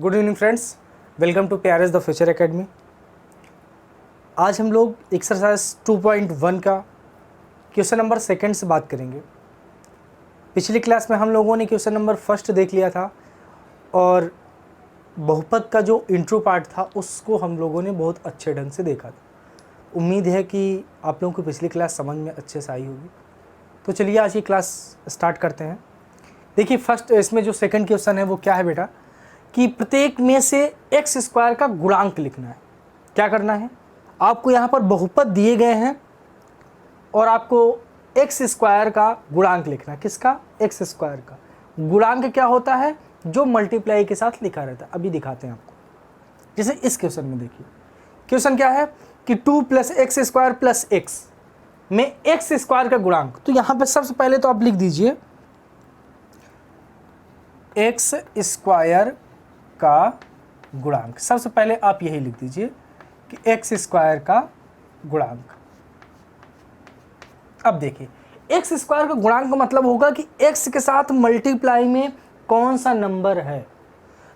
Good evening friends, welcome to PRS the future academy. आज हम लोग एक्सरसाइज 2.1 का क्वेश्चन नंबर सेकंड से बात करेंगे। पिछली क्लास में हम लोगों ने क्वेश्चन नंबर फर्स्ट देख लिया था और बहुपद का जो इंट्रो पार्ट था उसको हम लोगों ने बहुत अच्छे ढंग से देखा था। उम्मीद है कि आप लोगों को पिछली क्लास समझ में अच्छे से आई होगी। तो चलिए आज की क्लास स्टार्ट करते हैं। देखिए फर्स्ट इसमें जो सेकंड क्वेश्चन है वो क्या है बेटा, कि प्रत्येक में से एक्स स्क्वायर का गुणांक लिखना है। क्या करना है, आपको यहाँ पर बहुपद दिए गए हैं और आपको एक्स स्क्वायर का गुणांक लिखना है। किसका? एक्स स्क्वायर का। गुणांक क्या होता है? जो मल्टीप्लाई के साथ लिखा रहता है। अभी दिखाते हैं आपको। जैसे इस क्वेश्चन में देखिए, क्वेश्चन क्या है कि 2 + एक्स स्क्वायर प्लस एक्स में एक्स स्क्वायर का गुणांक। तो यहाँ पे सबसे पहले तो आप लिख दीजिए एक्स स्क्वायर का गुणांक। सबसे पहले आप यही लिख दीजिए कि एक्स स्क्वायर का गुणांक। अब देखिए एक्स स्क्वायर का गुणांक का मतलब होगा कि एक्स के साथ मल्टीप्लाई में कौन सा नंबर है।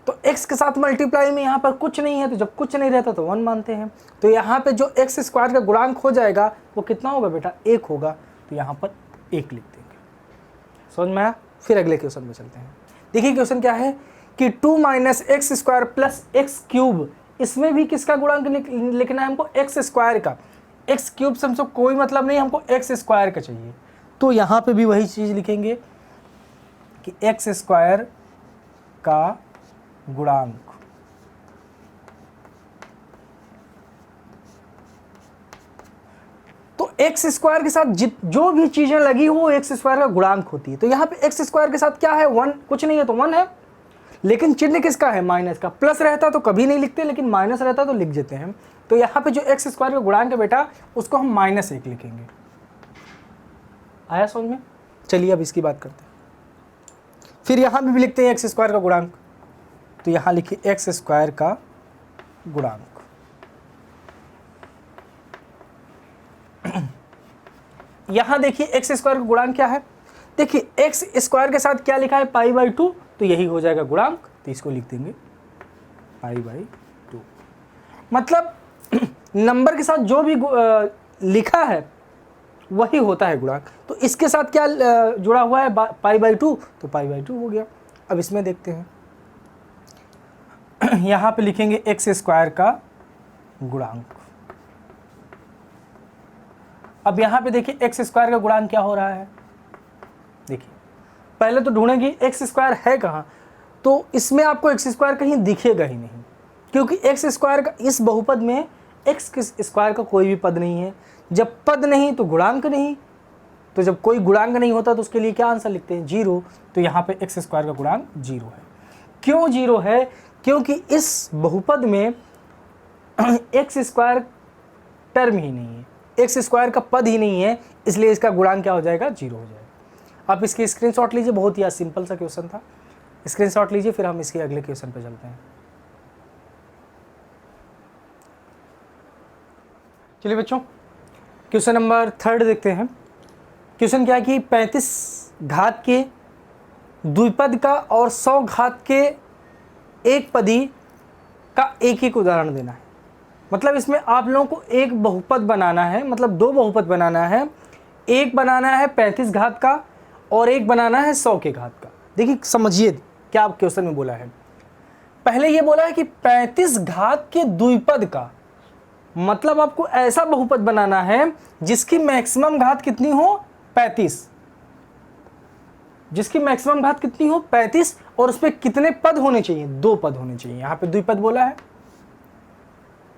तो एक्स के साथ मल्टीप्लाई में यहाँ पर कुछ नहीं है, तो जब कुछ नहीं रहता तो 1 मानते हैं। तो यहाँ पे जो एक्स स्क्वायर का गुणांक हो जाएगा वो कितना होगा बेटा? 1 होगा। तो यहाँ पर 1 लिख देंगे। समझ में आया? फिर अगले क्वेश्चन में चलते हैं। देखिए क्वेश्चन क्या है कि 2 - x square plus x cube. इसमें भी किसका गुणांक लिखना है हमको? एक्स स्क्वायर का। एक्स क्यूब से हमसे कोई मतलब नहीं, हमको एक्स स्क्वायर का चाहिए। तो यहाँ पे भी वही चीज़ लिखेंगे कि एक्स स्क्वायर का गुणांक। तो एक्स स्क्वायर के साथ जो भी चीजें लगी हो एक्स स्क्वायर का गुणांक होती है। तो यहाँ पे एक्स स्क्वायर के साथ क्या है? 1। कुछ नहीं है तो 1 है, लेकिन चिन्ह किसका है? माइनस का। प्लस रहता तो कभी नहीं लिखते, लेकिन माइनस रहता तो लिख देते हैं। तो यहाँ पे जो एक्स स्क्वायर का गुणांक है बेटा, उसको हम -1 लिखेंगे। आया समझ में? चलिए अब इसकी बात करते हैं। फिर यहाँ भी लिखते हैं एक्स स्क्वायर का गुणांक। तो यहाँ लिखिए एक्स स्क्वायर का गुणांक। यहाँ देखिए एक्स स्क्वायर का गुणांक क्या है। देखिए एक्स स्क्वायर के साथ क्या लिखा है? π/2। तो यही हो जाएगा गुणांक। तो इसको लिख देंगे π/2। मतलब नंबर के साथ जो भी लिखा है वही होता है गुणांक। तो इसके साथ क्या जुड़ा हुआ है? π/2। तो π/2 हो गया। अब इसमें देखते हैं, यहाँ पे लिखेंगे एक्स स्क्वायर का गुणांक। अब यहाँ पे देखिए एक्स स्क्वायर का गुणांक क्या हो रहा है। देखिए पहले तो ढूंढेंगे एक्स स्क्वायर है कहाँ। तो इसमें आपको एक्स स्क्वायर कहीं दिखेगा ही नहीं, क्योंकि एक्स स्क्वायर का इस बहुपद में एक्स स्क्वायर का कोई भी पद नहीं है। जब पद नहीं तो गुणांक नहीं। तो जब कोई गुणांक नहीं होता तो उसके लिए क्या आंसर लिखते हैं? 0। तो यहाँ पे एक्स स्क्वायर का गुणांक 0 है। क्यों 0 है? क्योंकि इस बहुपद में एक्स स्क्वायर टर्म ही नहीं है, एक्स स्क्वायर का पद ही नहीं है, इसलिए इसका गुणांक क्या हो जाएगा? 0 हो जाएगा। आप इसकी स्क्रीनशॉट लीजिए, बहुत ही सिंपल सा क्वेश्चन था। स्क्रीनशॉट लीजिए, फिर हम इसके अगले क्वेश्चन पे चलते हैं। चलिए बच्चों क्वेश्चन नंबर 3 देखते हैं। क्वेश्चन क्या है कि 35 घात के द्विपद का और 100 घात के एक पदी का एक उदाहरण देना है। मतलब इसमें आप लोगों को एक बहुपद बनाना है, मतलब 2 बहुपद बनाना है। एक बनाना है 35 घात का और एक बनाना है 100 के घात का। देखिए समझिए क्या क्वेश्चन में बोला है। पहले ये बोला है कि 35 घात के द्विपद का, मतलब आपको ऐसा बहुपद बनाना है जिसकी मैक्सिमम घात कितनी हो? 35। जिसकी मैक्सिमम घात कितनी हो? 35। और उसमें कितने पद होने चाहिए? 2 पद होने चाहिए। यहाँ पे द्विपद बोला है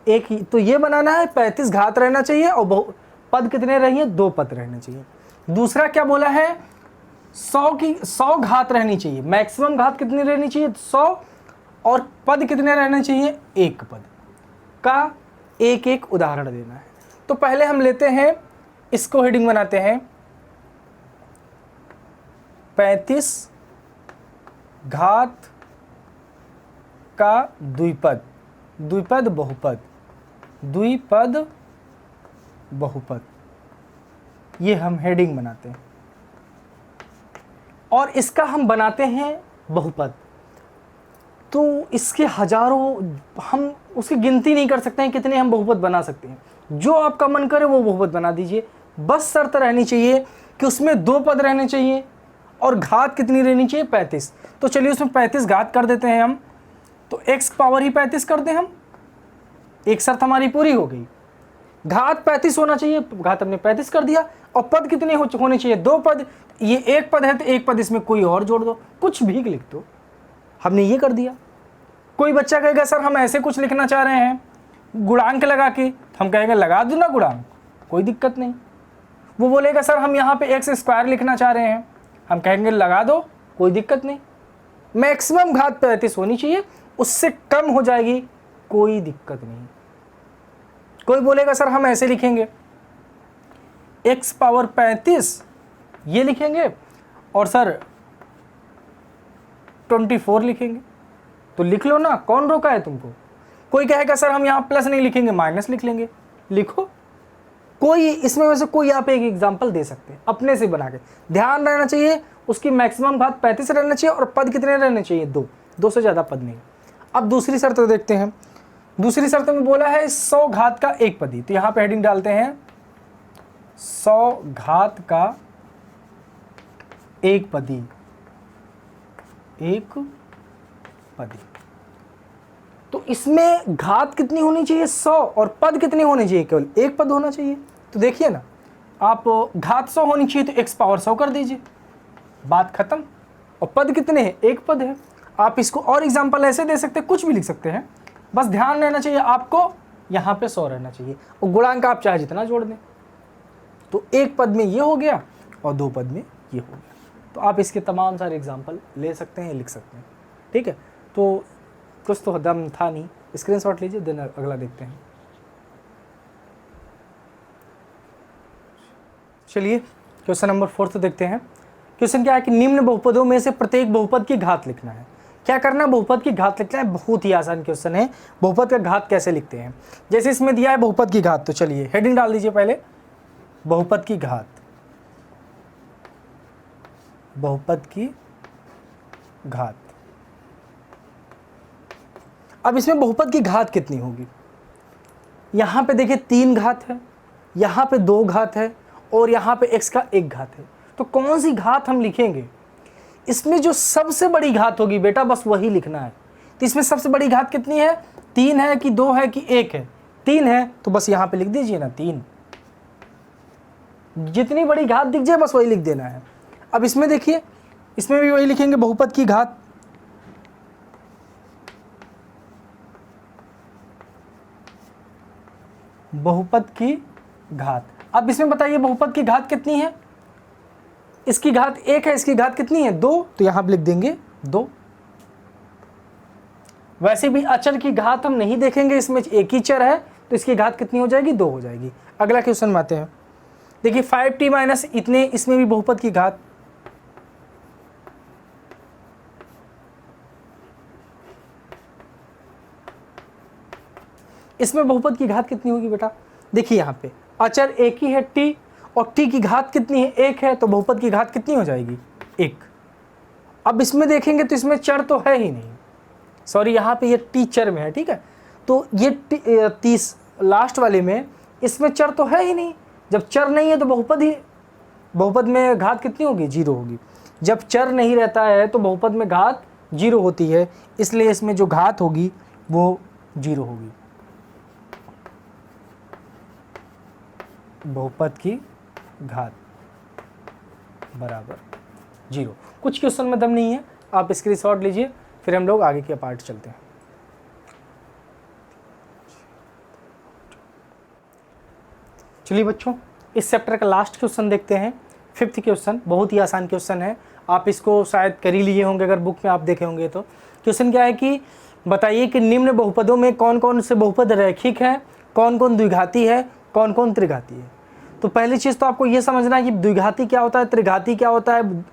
एक ही, तो ये बनाना है 35 घात रहना चाहिए और पद कितने रहिए? 2 पद रहने चाहिए। दूसरा क्या बोला है? 100 घात रहनी चाहिए। मैक्सिमम घात कितनी रहनी चाहिए? 100। और पद कितने रहने चाहिए? 1 पद का एक उदाहरण देना है। तो पहले हम लेते हैं, इसको हेडिंग बनाते हैं 35 घात का द्विपद। द्विपद बहुपद, द्विपद बहुपद, ये हम हेडिंग बनाते हैं और इसका हम बनाते हैं बहुपद। तो इसके हजारों, हम उसकी गिनती नहीं कर सकते हैं कितने हम बहुपद बना सकते हैं। जो आपका मन करे वो बहुपद बना दीजिए, बस शर्त रहनी चाहिए कि उसमें 2 पद रहने चाहिए और घात कितनी रहनी चाहिए, 35। तो चलिए उसमें 35 घात कर देते हैं हम, तो x पावर ही 35 कर दें हम, एक शर्त हमारी पूरी हो गई। घात 35 होना चाहिए, घात हमने 35 कर दिया, और पद कितने होने चाहिए, 2 पद। ये एक पद है तो एक पद इसमें कोई और जोड़ दो, कुछ भी लिख दो, हमने ये कर दिया। कोई बच्चा कहेगा सर हम ऐसे कुछ लिखना चाह रहे हैं गुणांक लगा के, हम कहेंगे लगा दो ना गुणांक, कोई दिक्कत नहीं। वो बोलेगा सर हम यहाँ पे x स्क्वायर लिखना चाह रहे हैं, हम कहेंगे लगा दो, कोई दिक्कत नहीं। मैक्सिमम घात 35 होनी चाहिए, उससे कम हो जाएगी कोई दिक्कत नहीं। कोई बोलेगा सर हम ऐसे लिखेंगे x पावर 35 ये लिखेंगे और सर 24 लिखेंगे, तो लिख लो ना, कौन रोका है तुमको। कोई कहेगा सर हम यहाँ प्लस नहीं लिखेंगे माइनस लिख लेंगे, लिखो। कोई इसमें वैसे कोई आप एक एग्जांपल दे सकते हैं अपने से बना के। ध्यान रहना चाहिए उसकी मैक्सिमम घात 35 रहना चाहिए और पद कितने रहने चाहिए, 2 से ज़्यादा पद नहीं। अब दूसरी शर्त देखते हैं। दूसरी शर्त में बोला है 100 घात का एक पदी, तो यहाँ पे हेडिंग डालते हैं 100 घात का एक पदी, एक पदी। तो इसमें घात कितनी होनी चाहिए, 100, और पद कितने होने चाहिए, केवल एक पद होना चाहिए। तो देखिए ना, आप घात 100 होनी चाहिए तो x पावर 100 कर दीजिए, बात खत्म। और पद कितने हैं, एक पद है। आप इसको और एग्जांपल ऐसे दे सकते हैं, कुछ भी लिख सकते हैं, बस ध्यान रहना चाहिए आपको यहाँ पे 100 रहना चाहिए, और गुणांक आप चाहे जितना जोड़ दें। तो एक पद में ये हो गया और 2 पद में ये हो गया। तो आप इसके तमाम सारे एग्जांपल ले सकते हैं, लिख सकते हैं, ठीक है। तो कुछ तो दम था नहीं, स्क्रीनशॉट लीजिए, देन अगला देखते हैं। चलिए क्वेश्चन नंबर 4 देखते हैं। क्वेश्चन क्या है कि निम्न बहुपदों में से प्रत्येक बहुपद की घात लिखना है। क्या करना है, बहुपद की घात लिखना है। बहुत ही आसान क्वेश्चन है। बहुपद का घात कैसे लिखते हैं, जैसे इसमें दिया है बहुपद की घात, तो चलिए हेडिंग डाल दीजिए पहले, बहुपद की घात, बहुपद की घात। अब इसमें बहुपद की घात कितनी होगी, यहां पे देखिए 3 घात है, यहां पे 2 घात है, और यहां पे x का 1 घात है। तो कौन सी घात हम लिखेंगे, इसमें जो सबसे बड़ी घात होगी बेटा बस वही लिखना है। तो इसमें सबसे बड़ी घात कितनी है, 3 है कि 2 है कि 1 है, 3 है, तो बस यहां पे लिख दीजिए ना 3। जितनी बड़ी घात दिख जाए बस वही लिख देना है। अब इसमें देखिए, इसमें भी वही लिखेंगे, बहुपद की घात, बहुपद की घात। अब इसमें बताइए बहुपद की घात कितनी है, इसकी घात 1 है, इसकी घात कितनी है, 2, तो यहां पे लिख देंगे 2। वैसे भी अचर की घात हम नहीं देखेंगे, इसमें एक ही चर है, तो इसकी घात कितनी हो जाएगी, 2 हो जाएगी। अगला क्वेश्चन में आते हैं। देखिए 5t माइनस इतने, इसमें भी बहुपद की घात, इसमें बहुपद की घात कितनी होगी बेटा, देखिए यहाँ पे अचर एक ही है t, और t की घात कितनी है, 1 है, तो बहुपद की घात कितनी हो जाएगी, 1। अब इसमें देखेंगे तो इसमें चर तो है ही नहीं, सॉरी यहाँ पे ये t चर में है, ठीक है। तो ये 30 लास्ट वाले में इसमें चर तो है ही नहीं। जब चर नहीं है तो बहुपद में घात कितनी होगी, 0 होगी। जब चर नहीं रहता है तो बहुपद में घात 0 होती है, इसलिए इसमें जो घात होगी वो 0 होगी। बहुपद की घात बराबर 0। कुछ क्वेश्चन में दम नहीं है, आप स्क्रीनशॉट लीजिए, फिर हम लोग आगे के पार्ट चलते हैं। चलिए बच्चों, इस चैप्टर का लास्ट क्वेश्चन देखते हैं, 5th क्वेश्चन। बहुत ही आसान क्वेश्चन है, आप इसको शायद कर ही लिए होंगे अगर बुक में आप देखे होंगे तो। क्वेश्चन क्या है कि बताइए कि निम्न बहुपदों में कौन कौन से बहुपद रैखिक हैं, कौन कौन द्विघाती है, कौन कौन त्रिघाती है। तो पहली चीज़ तो आपको ये समझना है कि द्विघाती क्या होता है, त्रिघाती क्या होता है,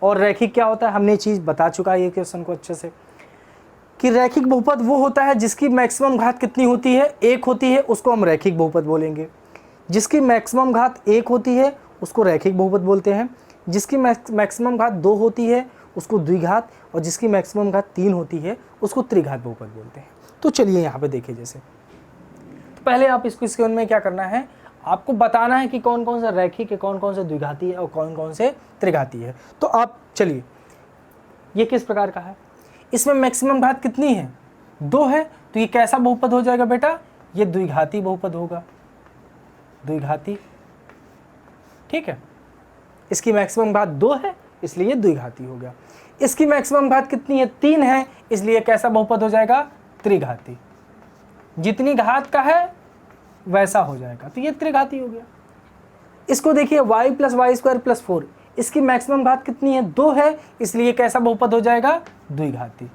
और रैखिक क्या होता है। हमने ये चीज़ बता चुका है ये क्वेश्चन को अच्छे से, कि रैखिक बहुपद वो होता है जिसकी मैक्सिमम घात कितनी होती है, 1 होती है, उसको हम रैखिक बहुपद बोलेंगे। जिसकी मैक्सिमम घात 1 होती है उसको रैखिक बहुपद बोलते हैं। जिसकी मैक्सिमम घात 2 होती है उसको द्विघात, और जिसकी मैक्सिमम घात 3 होती है उसको त्रिघात बहुपद बोलते हैं। तो चलिए यहाँ पे देखिए, जैसे तो पहले आप इसको इसके में क्या करना है, आपको बताना है कि कौन कौन सा रैखिक है, कौन कौन सा द्विघाती है और कौन कौन से त्रिघाती है। तो आप चलिए, ये किस प्रकार का है, इसमें मैक्सिमम घात कितनी है, 2 है, तो ये कैसा बहुपद हो जाएगा बेटा, ये द्विघाती बहुपद होगा, द्विघाती, ठीक है। इसकी मैक्सिमम घात 2 है इसलिए ये द्विघाती हो गया। इसकी मैक्सिमम घात कितनी है, 3 है, इसलिए कैसा बहुपद हो जाएगा, त्रिघाती। जितनी घात का है वैसा हो जाएगा, तो ये त्रिघाती हो गया। इसको देखिए y + y² + 4, इसकी मैक्सिमम घात कितनी है, 2 है, इसलिए कैसा बहुपद हो जाएगा, द्विघाती।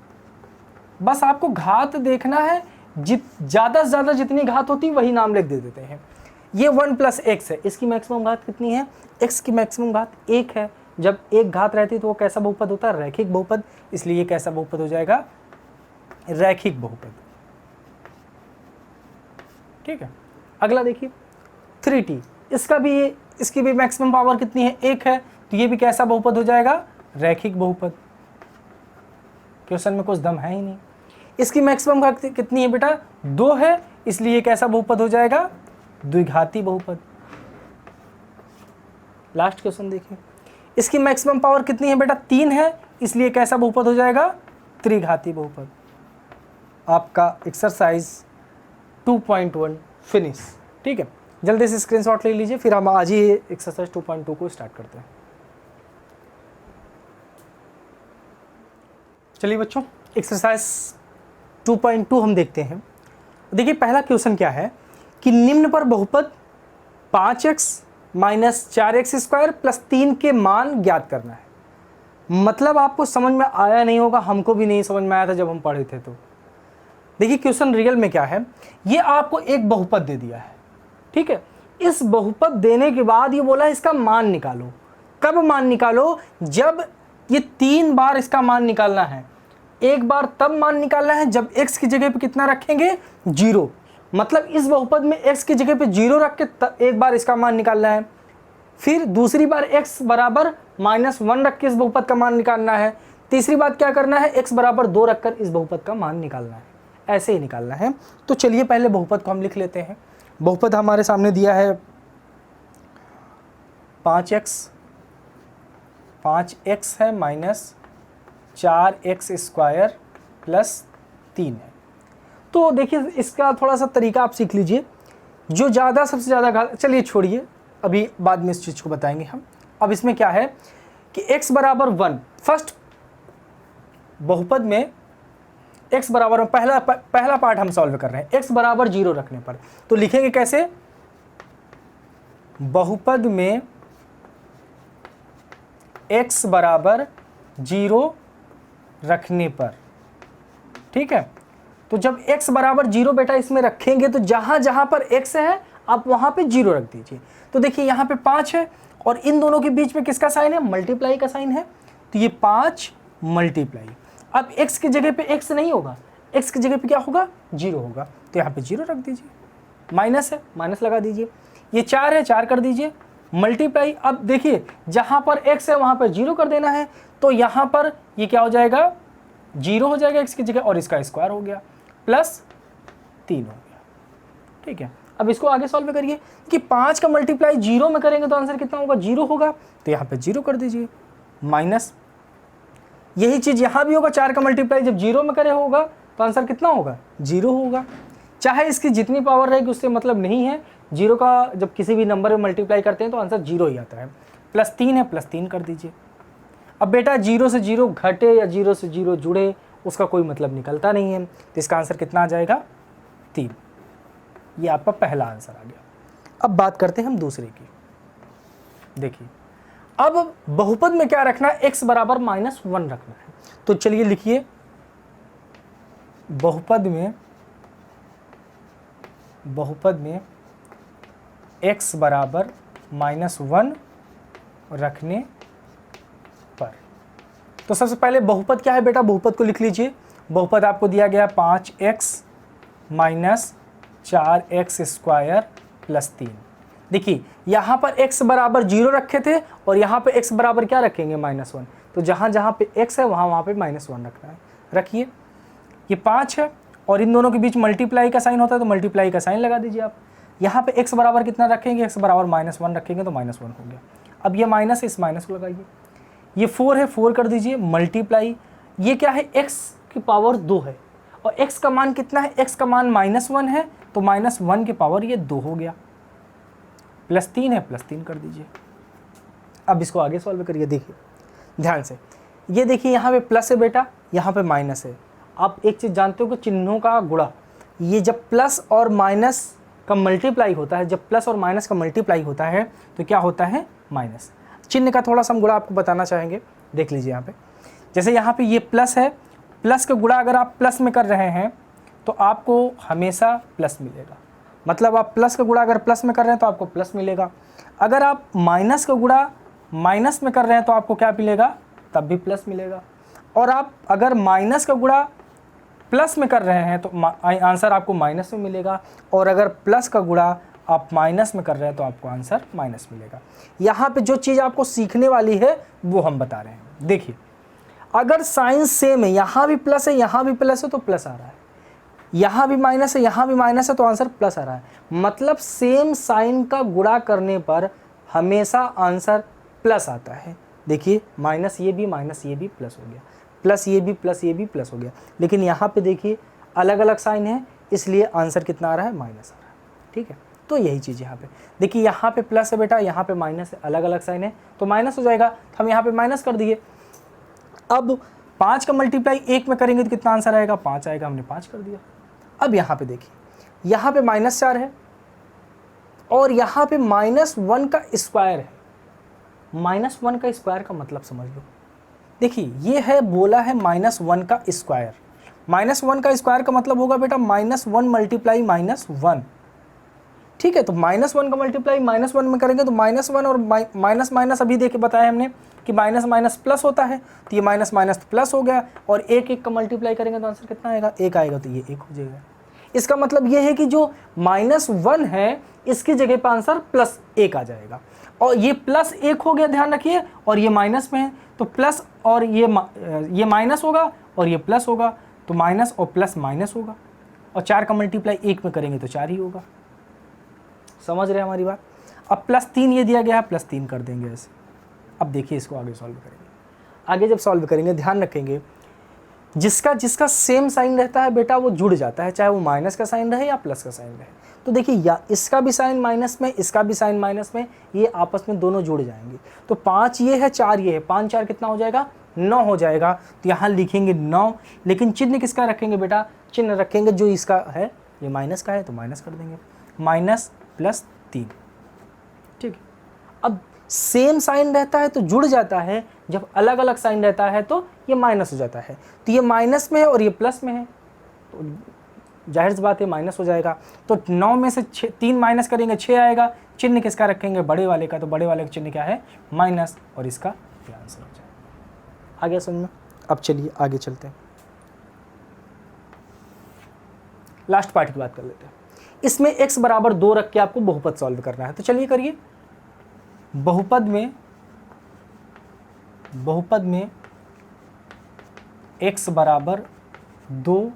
बस आपको घात देखना है, ज़्यादा से ज़्यादा जितनी घात होती वही नाम लिख दे देते हैं। ये 1 + x है, इसकी मैक्सिमम घात कितनी है, x की मैक्सिमम घात 1 है। जब एक घात रहती है तो वो कैसा बहुपद होता है, रैखिक बहुपद, इसलिए ये कैसा बहुपद हो जाएगा, रैखिक बहुपद, ठीक है। अगला देखिए 3t, इसकी भी मैक्सिमम पावर कितनी है, 1 है, तो ये भी कैसा बहुपद हो जाएगा, रैखिक बहुपद। क्वेश्चन में कुछ दम है ही नहीं। इसकी मैक्सिमम घात कितनी है बेटा, 2 है, इसलिए ये कैसा बहुपद हो जाएगा, द्विघाती बहुपद। लास्ट क्वेश्चन देखिए, इसकी मैक्सिमम पावर कितनी है बेटा, 3 है, इसलिए कैसा बहुपद हो जाएगा, त्रिघाती बहुपद। आपका एक्सरसाइज 2.1 फिनिश, ठीक है। जल्दी से स्क्रीनशॉट ले लीजिए, फिर हम आज ही एक्सरसाइज 2.2 को स्टार्ट करते हैं। चलिए बच्चों, एक्सरसाइज 2.2 हम देखते हैं। देखिए पहला क्वेश्चन क्या है कि निम्न पर बहुपद 5x - 4x² + 3 के मान ज्ञात करना है। मतलब आपको समझ में आया नहीं होगा, हमको भी नहीं समझ में आया था जब हम पढ़े थे। तो देखिए क्वेश्चन रियल में क्या है, ये आपको एक बहुपद दे दिया है, ठीक है। इस बहुपद देने के बाद ये बोला इसका मान निकालो। कब मान निकालो, जब ये 3 बार इसका मान निकालना है। एक बार तब मान निकालना है जब x की जगह पे कितना रखेंगे, 0। मतलब इस बहुपद में x की जगह पे 0 रख के एक बार इसका मान निकालना है। फिर दूसरी बार x बराबर -1 रख के इस बहुपद का मान निकालना है। तीसरी बात क्या करना है, x बराबर 2 रखकर इस बहुपद का मान निकालना है। ऐसे ही निकालना है। तो चलिए पहले बहुपद को हम लिख लेते हैं। बहुपद हमारे सामने दिया है 5x है -4x² + 3 है। तो देखिए इसका थोड़ा सा तरीका आप सीख लीजिए। जो ज़्यादा सबसे ज़्यादा घात, चलिए छोड़िए, अभी बाद में इस चीज़ को बताएंगे हम। अब इसमें क्या है कि x बराबर 1, फर्स्ट बहुपद में x बराबर, पहला पार्ट हम सॉल्व कर रहे हैं। x बराबर 0 रखने पर तो लिखेंगे कैसे, बहुपद में x बराबर 0 रखने पर, ठीक है। तो जब x बराबर 0 बेटा इसमें रखेंगे तो जहां जहां पर x है आप वहां पे 0 रख दीजिए। तो देखिए यहाँ पे 5 है और इन दोनों के बीच में किसका साइन है, मल्टीप्लाई का साइन है। तो ये 5 मल्टीप्लाई, अब x की जगह पे x नहीं होगा, x की जगह पे क्या होगा, 0 होगा। तो यहाँ पे 0 रख दीजिए। माइनस है, माइनस लगा दीजिए। ये 4 है, 4 कर दीजिए। मल्टीप्लाई, अब देखिए जहाँ पर x है वहाँ पर 0 कर देना है। तो यहाँ पर ये क्या हो जाएगा, 0 हो जाएगा x की जगह और इसका स्क्वायर हो गया, +3 हो गया, ठीक है। अब इसको आगे सॉल्व करिए कि 5 का मल्टीप्लाई 0 में करेंगे तो आंसर कितना होगा, 0 होगा। तो यहाँ पे 0 कर दीजिए, माइनस, यही चीज़ यहाँ भी होगा। 4 का मल्टीप्लाई जब 0 में करे होगा तो आंसर कितना होगा, 0 होगा। चाहे इसकी जितनी पावर रहेगी उससे मतलब नहीं है। 0 का जब किसी भी नंबर में मल्टीप्लाई करते हैं तो आंसर 0 ही आता है। +3 है, +3 कर दीजिए। अब बेटा 0 से 0 घटे या 0 से 0 जुड़े उसका कोई मतलब निकलता नहीं है। तो इसका आंसर कितना आ जाएगा, 3। ये आपका पहला आंसर आ गया। अब बात करते हैं हम दूसरे की। देखिए अब बहुपद में क्या रखना है, x बराबर -1 रखना है। तो चलिए लिखिए, बहुपद में x बराबर -1 रखने पर, तो सबसे पहले बहुपद क्या है बेटा, बहुपद को लिख लीजिए। बहुपद आपको दिया गया 5x - 4x² + 3। देखिए यहाँ पर x बराबर 0 रखे थे और यहाँ पे x बराबर क्या रखेंगे, -1। तो जहाँ जहाँ पे x है वहाँ वहाँ पे -1 रखना है। रखिए, ये 5 है और इन दोनों के बीच मल्टीप्लाई का साइन होता है तो मल्टीप्लाई का साइन लगा दीजिए आप। यहाँ पे x बराबर कितना रखेंगे, x बराबर -1 रखेंगे तो -1 हो गया। अब ये माइनस, इस माइनस को लगाइए। ये 4 है, 4 कर दीजिए मल्टीप्लाई, ये क्या है, x की पावर 2 है और x का मान कितना है, x का मान -1 है तो -1 की पावर ये 2 हो गया। +3 है, +3 कर दीजिए। अब इसको आगे सॉल्व करिए, देखिए ध्यान से, ये देखिए यहाँ पे प्लस है बेटा, यहाँ पे माइनस है। आप एक चीज़ जानते हो कि चिन्हों का गुणा, ये जब प्लस और माइनस का मल्टीप्लाई होता है, जब प्लस और माइनस का मल्टीप्लाई होता है तो क्या होता है, माइनस। चिन्ह का थोड़ा सा हम गुणा आपको बताना चाहेंगे, देख लीजिए यहाँ पे। जैसे यहाँ पे ये प्लस है, प्लस का गुणा अगर आप प्लस में कर रहे हैं तो आपको हमेशा प्लस मिलेगा। मतलब आप प्लस का गुणा अगर प्लस में कर रहे हैं तो आपको प्लस मिलेगा। अगर आप माइनस का गुणा माइनस में कर रहे हैं तो आपको क्या मिलेगा, तब भी प्लस मिलेगा। और आप अगर माइनस का गुणा प्लस में कर रहे हैं तो आंसर आपको माइनस में मिलेगा। और अगर प्लस का गुणा आप माइनस में कर रहे हैं तो आपको आंसर माइनस मिलेगा। यहाँ पे जो चीज़ आपको सीखने वाली है वो हम बता रहे हैं। देखिए, अगर साइन सेम है, यहाँ भी प्लस है, यहाँ भी प्लस है तो प्लस आ रहा है, यहाँ भी माइनस है, यहाँ भी माइनस है तो आंसर प्लस आ रहा है। मतलब सेम साइन का गुणा करने पर हमेशा आंसर प्लस आता है। देखिए, माइनस ये भी प्लस हो गया, प्लस ये भी प्लस हो गया। लेकिन यहाँ पे देखिए अलग अलग साइन है, इसलिए आंसर कितना आ रहा है, माइनस आ रहा है। ठीक है, तो यही चीज़ यहाँ पे देखिए, यहाँ पे प्लस है बेटा, यहाँ पे माइनस है, अलग अलग साइन है तो माइनस हो जाएगा। तो हम यहाँ पे माइनस कर दिए। अब 5 का मल्टीप्लाई 1 में करेंगे तो कितना आंसर आएगा, 5 आएगा, हमने 5 कर दिया। अब यहाँ पे देखिए, यहाँ पे -4 है और यहाँ पे -1 का स्क्वायर है। -1 का स्क्वायर का मतलब समझ लो, देखिए ये है, बोला है -1 का स्क्वायर। -1 का स्क्वायर का मतलब होगा बेटा -1 मल्टीप्लाई -1। ठीक है, तो -1 का मल्टीप्लाई -1 में करेंगे तो -1 और माइनस माइनस अभी देखे बताया हमने कि माइनस माइनस प्लस होता है, तो ये माइनस माइनस प्लस हो गया। और 1 का मल्टीप्लाई करेंगे तो आंसर कितना आएगा, 1 आएगा, तो ये 1 हो जाएगा। इसका मतलब ये है कि जो -1 है इसकी जगह पर आंसर +1 आ जाएगा। और ये +1 हो गया, ध्यान रखिए, और ये माइनस में है तो प्लस, और ये माइनस होगा और ये प्लस होगा, तो माइनस और प्लस माइनस होगा। और 4 का मल्टीप्लाई 1 में करेंगे तो 4 ही होगा। समझ रहे हैं हमारी बात। अब +3 ये दिया गया है, +3 कर देंगे ऐसे। अब देखिए इसको आगे सॉल्व करेंगे। आगे जब सॉल्व करेंगे ध्यान रखेंगे, जिसका जिसका सेम साइन रहता है बेटा वो जुड़ जाता है, चाहे वो माइनस का साइन रहे या प्लस का साइन रहे। तो देखिए, या इसका भी साइन माइनस में, इसका भी साइन माइनस में, ये आपस में दोनों जुड़ जाएंगे। तो 5 ये है, 4 ये है, 5 4 कितना हो जाएगा, 9 हो जाएगा। तो यहाँ लिखेंगे 9, लेकिन चिन्ह किसका रखेंगे बेटा, चिन्ह रखेंगे जो इसका है, ये माइनस का है तो माइनस कर देंगे, -+3। ठीक है, अब सेम साइन रहता है तो जुड़ जाता है, जब अलग अलग साइन रहता है तो ये माइनस हो जाता है। तो ये माइनस में है और ये प्लस में है, तो जाहिर सी बात है माइनस हो जाएगा। तो 9 में से 3 माइनस करेंगे, 6 आएगा। चिन्ह किसका रखेंगे, बड़े वाले का, तो बड़े वाले का चिन्ह क्या है, माइनस, और इसका ये आंसर हो जाएगा। आ गया समझ में। अब चलिए आगे चलते हैं, लास्ट पार्ट की बात कर लेते हैं। इसमें x बराबर 2 रख के आपको बहुपद सॉल्व करना है, तो चलिए करिए। बहुपद में x बराबर 2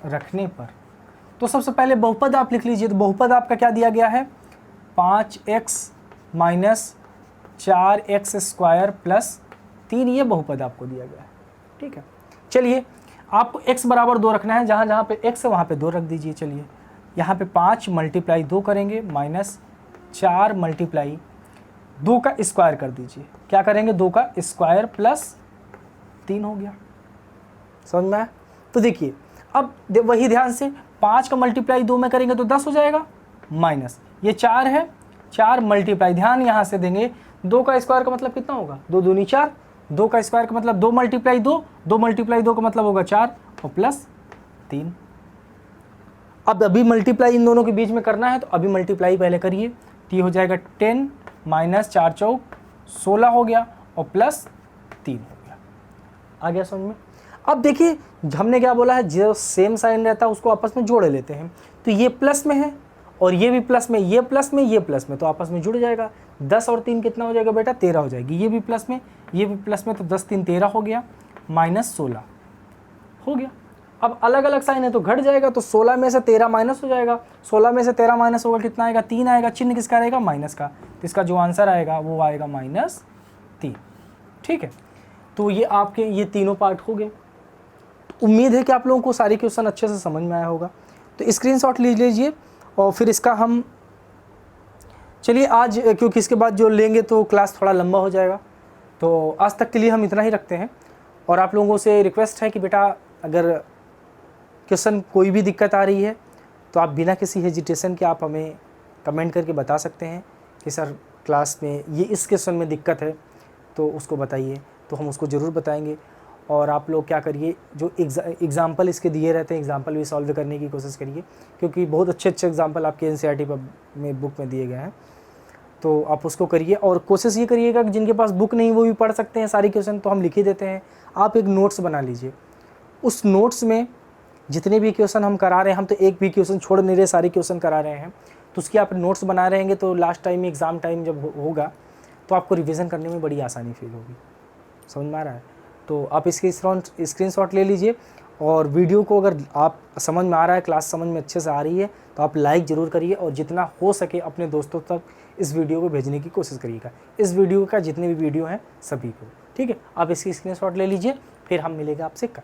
रखने पर, तो सबसे पहले बहुपद आप लिख लीजिए। तो बहुपद आपका क्या दिया गया है, 5x minus 4x square plus 3, ये बहुपद आपको दिया गया है। ठीक है, चलिए आपको x बराबर 2 रखना है, जहाँ जहाँ पे x है वहाँ पे 2 रख दीजिए। चलिए यहाँ पे 5 मल्टीप्लाई 2 करेंगे, -4 मल्टीप्लाई 2 का स्क्वायर कर दीजिए। क्या करेंगे, 2 का स्क्वायर प्लस 3 हो गया। समझ में आया। तो देखिए अब वही ध्यान से, 5 का मल्टीप्लाई 2 में करेंगे तो 10 हो जाएगा, माइनस ये 4 है, 4 मल्टीप्लाई, ध्यान यहाँ से देंगे, 2 का स्क्वायर का मतलब कितना होगा, 2 दूनी 4, 2 का स्क्वायर का मतलब 2 मल्टीप्लाई 2, 2 मल्टीप्लाई 2 का मतलब होगा 4 और प्लस 3। अब अभी मल्टीप्लाई इन दोनों के बीच में करना है, तो अभी मल्टीप्लाई पहले करिए। तो ये हो जाएगा 10 माइनस 4 चौक 16 हो गया और प्लस 3 हो गया। आ गया समझ में। अब देखिए हमने क्या बोला है, जो सेम साइन रहता है उसको आपस में जोड़ लेते हैं। तो ये प्लस में है और ये भी प्लस में, ये प्लस में, ये प्लस में, तो आपस में जुड़ जाएगा। 10 और 3 कितना हो जाएगा बेटा? 13 हो जाएगी। ये भी प्लस में, ये भी प्लस में, तो 10 3 13 हो गया, माइनस 16 हो गया। अब अलग अलग साइन है तो घट जाएगा, तो 16 में से 13 माइनस हो जाएगा। 16 में से 13 माइनस होगा कितना आएगा? 3 आएगा। चिन्ह किसका रहेगा? माइनस का। तो इसका जो आंसर आएगा वो आएगा -3। ठीक है, तो ये आपके ये तीनों पार्ट हो गए। तो उम्मीद है कि आप लोगों को सारे क्वेश्चन अच्छे से समझ में आया होगा। तो स्क्रीनशॉट ले लीजिए और फिर इसका हम चलिए आज, क्योंकि इसके बाद जो लेंगे तो क्लास थोड़ा लंबा हो जाएगा, तो आज तक के लिए हम इतना ही रखते हैं। और आप लोगों से रिक्वेस्ट है कि बेटा अगर क्वेश्चन कोई भी दिक्कत आ रही है तो आप बिना किसी हेजिटेशन के आप हमें कमेंट करके बता सकते हैं कि सर क्लास में ये इस क्वेश्चन में दिक्कत है, तो उसको बताइए, तो हम उसको ज़रूर बताएंगे। और आप लोग क्या करिए, जो एग्ज़ाम्पल इसके दिए रहते हैं, एग्ज़ाम्पल भी सॉल्व करने की कोशिश करिए, क्योंकि बहुत अच्छे अच्छे एग्ज़ाम्पल आपके एनसीईआरटी में बुक में दिए गए हैं, तो आप उसको करिए। और कोशिश ये करिएगा कि जिनके पास बुक नहीं वो भी पढ़ सकते हैं सारी क्वेश्चन, तो हम लिख ही देते हैं। आप एक नोट्स बना लीजिए, उस नोट्स में जितने भी क्वेश्चन हम करा रहे हैं, हम तो एक भी क्वेश्चन छोड़ नहीं रहे, सारे क्वेश्चन करा रहे हैं, तो उसकी आप नोट्स बना रहेंगे, तो लास्ट टाइम एग्ज़ाम टाइम जब होगा तो आपको रिवीजन करने में बड़ी आसानी फील होगी। समझ में आ रहा है? तो आप इसकी स्क्रीनशॉट ले लीजिए। और वीडियो को अगर आप समझ में आ रहा है, क्लास समझ में अच्छे से आ रही है, तो आप लाइक ज़रूर करिए और जितना हो सके अपने दोस्तों तक इस वीडियो को भेजने की कोशिश करिएगा। इस वीडियो का जितने भी वीडियो हैं सभी को, ठीक है। आप इसकी स्क्रीनशॉट ले लीजिए, फिर हम मिलेंगे आपसे कल।